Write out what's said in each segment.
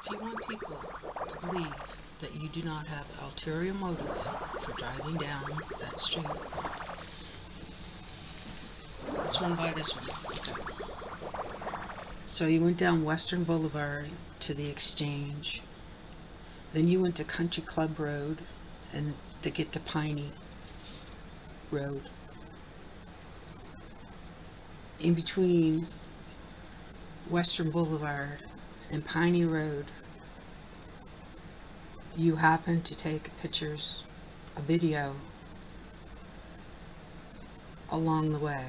If you want people to believe that you do not have ulterior motive for driving down that street, let's run by this one. Okay. So you went down Western Boulevard to the Exchange. Then you went to Country Club Road and to get to Piney Road. In between Western Boulevard and Piney Road, you happened to take pictures, a video along the way.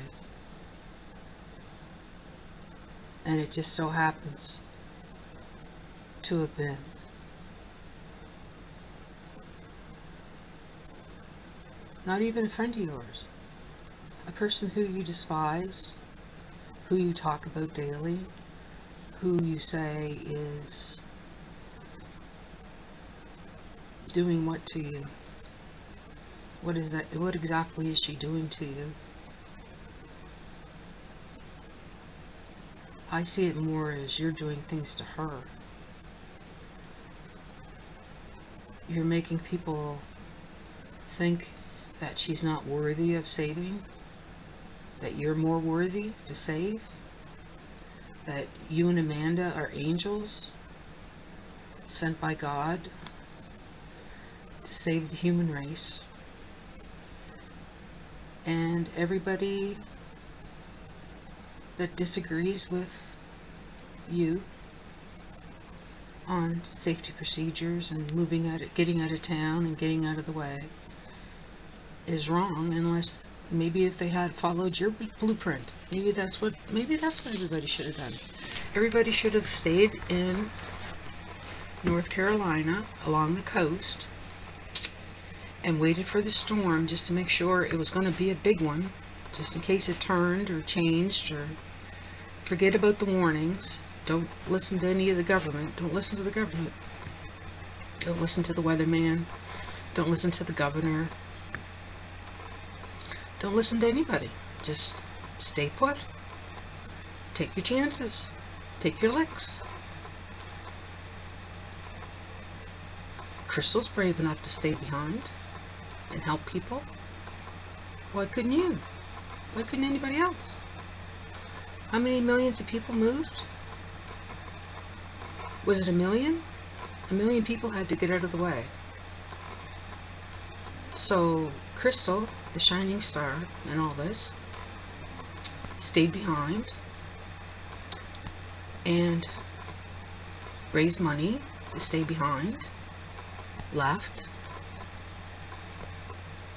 And it just so happens to have been not even a friend of yours, a person who you despise, who you talk about daily, who you say is doing what to you. What is that? What exactly is she doing to you? I see it more as you're doing things to her. You're making people think that she's not worthy of saving, that you're more worthy to save, that you and Amanda are angels sent by God to save the human race. And everybody that disagrees with you on safety procedures and moving out, getting out of town and getting out of the way is wrong, unless maybe if they had followed your blueprint. Maybe that's what everybody should have done. Everybody should have stayed in North Carolina along the coast and waited for the storm just to make sure it was going to be a big one, just in case it turned or changed, or forget about the warnings. Don't listen to any of the government. Don't listen to the government. Don't listen to the weatherman. Don't listen to the governor. Don't listen to anybody. Just stay put. Take your chances. Take your licks. Crystal's brave enough to stay behind and help people. Why couldn't you? Why couldn't anybody else? How many millions of people moved? Was it 1 million? 1 million people had to get out of the way. So Crystal, the shining star in all this, stayed behind and raised money to stay behind, left.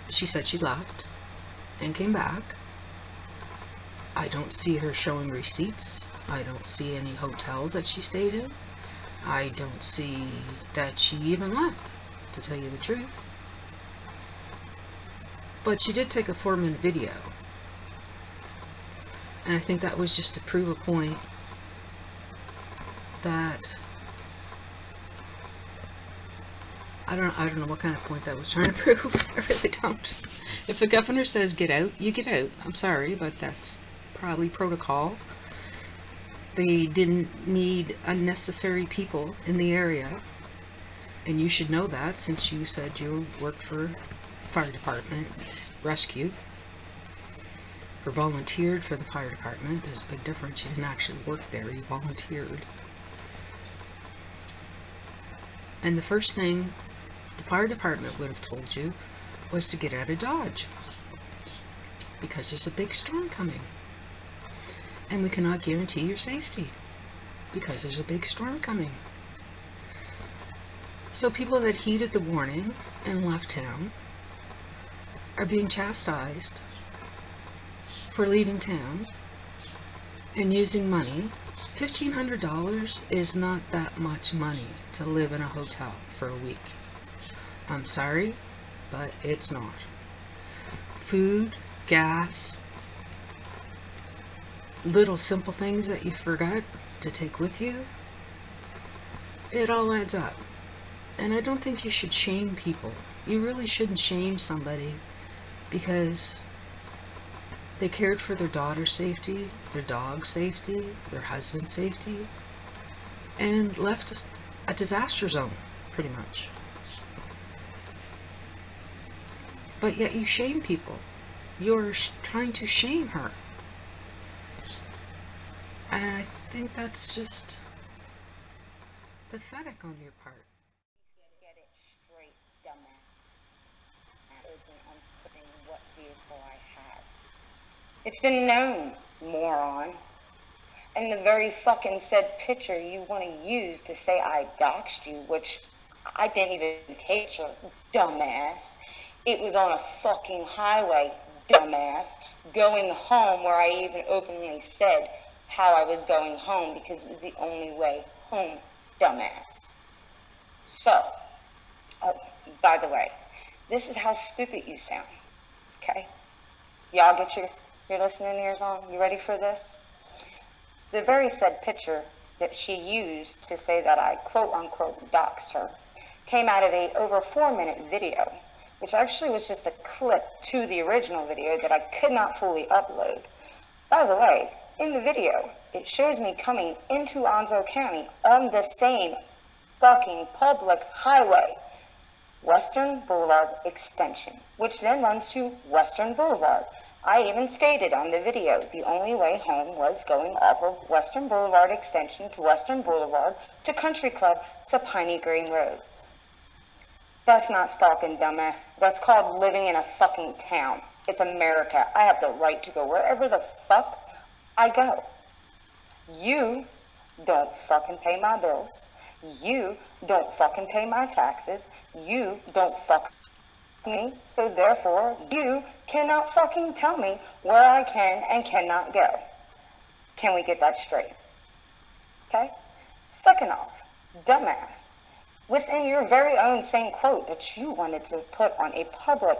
She said she left and came back. I don't see her showing receipts. I don't see any hotels that she stayed in. I don't see that she even left, to tell you the truth. But she did take a 4-minute video. And I think that was just to prove a point that I don't know what kind of point that was trying to prove. I really don't. If the governor says get out, you get out. I'm sorry, but that's probably protocol. They didn't need unnecessary people in the area, and you should know that since you said you worked for fire department rescue, or volunteered for the fire department. There's a big difference. You didn't actually work there, you volunteered. And the first thing the fire department would have told you was to get out of Dodge, because there's a big storm coming and we cannot guarantee your safety because there's a big storm coming. So people that heeded the warning and left town are being chastised for leaving town and using money. $1,500 is not that much money to live in a hotel for a week. I'm sorry, but it's not. Food, gas, little simple things that you forgot to take with you, it all adds up. And I don't think you should shame people. You really shouldn't shame somebody because they cared for their daughter's safety, their dog's safety, their husband's safety, and left a disaster zone, pretty much. But yet you shame people. You're trying to shame her. And I think that's just pathetic on your part. Get it straight, dumbass. I'm putting what vehicle I have. It's been known, moron. And the very fucking said picture you want to use to say I doxed you, which I didn't even take you, dumbass. It was on a fucking highway, dumbass, going home, where I even openly said how I was going home because it was the only way home, dumbass. So, oh, by the way, this is how stupid you sound, okay? Y'all get your listening ears on? You ready for this? The very said picture that she used to say that I quote-unquote doxed her came out of a over 4-minute video, which actually was just a clip to the original video that I could not fully upload. By the way, in the video, it shows me coming into Onslow County on the same fucking public highway, Western Boulevard Extension, which then runs to Western Boulevard. I even stated on the video the only way home was going off of Western Boulevard Extension to Western Boulevard to Country Club to Piney Green Road. That's not stalking, dumbass. That's called living in a fucking town. It's America. I have the right to go wherever the fuck I go. You don't fucking pay my bills. You don't fucking pay my taxes. You don't fuck me. So therefore, you cannot fucking tell me where I can and cannot go. Can we get that straight? Okay? Second off, dumbass. Within your very own same quote that you wanted to put on a public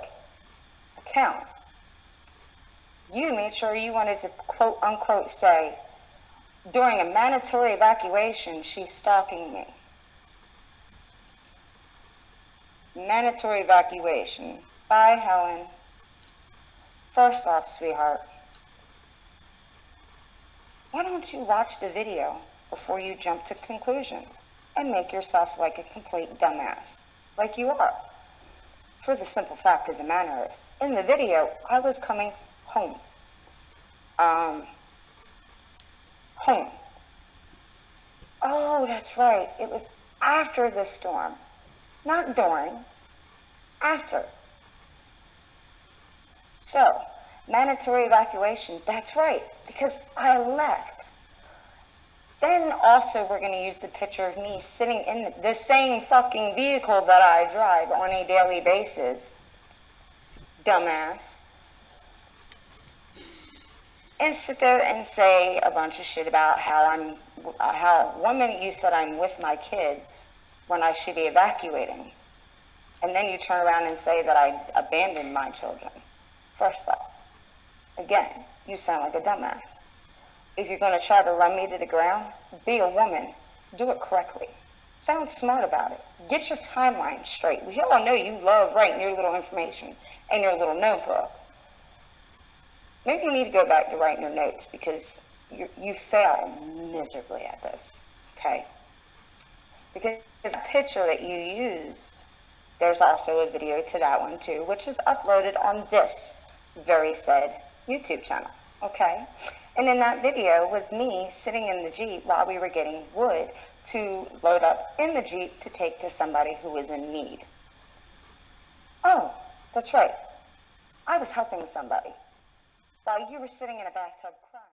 account, you made sure you wanted to quote unquote say, during a mandatory evacuation, she's stalking me. Mandatory evacuation. Bye, Helen. First off, sweetheart, why don't you watch the video before you jump to conclusions and make yourself like a complete dumbass, like you are? For the simple fact of the matter is, in the video, I was coming home. Home. Oh, that's right. It was after the storm. Not during. After. So, mandatory evacuation. That's right. Because I left. Then also we're going to use the picture of me sitting in the same fucking vehicle that I drive on a daily basis. Dumbass. And sit there and say a bunch of shit about how 1 minute you said I'm with my kids when I should be evacuating. And then you turn around and say that I abandoned my children. First off, again, you sound like a dumbass. If you're going to try to run me to the ground, be a woman. Do it correctly. Sound smart about it. Get your timeline straight. We all know you love writing your little information in your little notebook. Maybe you need to go back to writing your notes because you fail miserably at this, okay? Because the picture that you used, there's also a video to that one too, which is uploaded on this very said YouTube channel, okay? And in that video was me sitting in the Jeep while we were getting wood to load up in the Jeep to take to somebody who was in need. Oh, that's right. I was helping somebody while you were sitting in a bathtub crying.